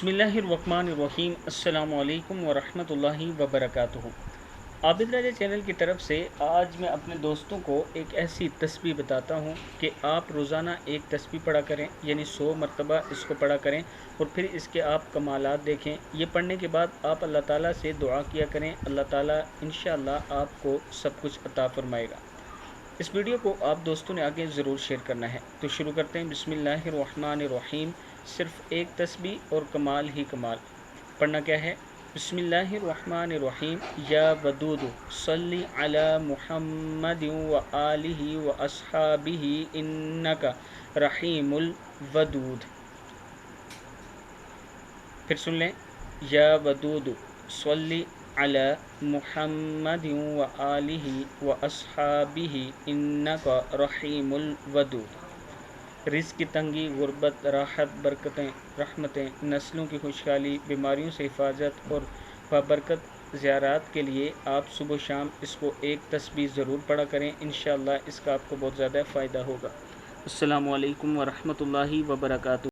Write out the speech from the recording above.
بسم اللہ الرحمن الرحیم۔ السلام علیکم ورحمۃ اللہ وبرکاتہ۔ عابد راجہ چینل کی طرف سے آج میں اپنے دوستوں کو ایک ایسی تسبیح بتاتا ہوں کہ آپ روزانہ ایک تسبیح پڑھا کریں، یعنی 100 مرتبہ اس کو پڑھا کریں اور پھر اس کے آپ کمالات دیکھیں۔ یہ پڑھنے کے بعد آپ اللہ تعالیٰ سے دعا کیا کریں، اللہ تعالیٰ انشاءاللہ آپ کو سب کچھ عطا فرمائے گا۔ اس ویڈیو کو آپ دوستوں نے آگے ضرور شیئر کرنا ہے۔ تو شروع کرتے ہیں۔ بسم اللہ الرحمن الرحیم۔ صرف ایک تسبیح اور کمال ہی کمال۔ پڑھنا کیا ہے؟ بسم اللہ الرحمن الرحیم۔ یا ودود صلی علی محمد وآلہ واصحابہ انک رحیم الودود۔ پھر سن لیں۔ یا ودود صلی علی محمد وآلہ واصحابہ انک رحیم الودود۔ رزق کی تنگی، غربت، راحت، برکتیں، رحمتیں، نسلوں کی خوشحالی، بیماریوں سے حفاظت اور بابرکت زیارات کے لیے آپ صبح و شام اس کو ایک تسبیح ضرور پڑھا کریں، انشاءاللہ اس کا آپ کو بہت زیادہ فائدہ ہوگا۔ السلام علیکم ورحمۃ اللہ وبرکاتہ۔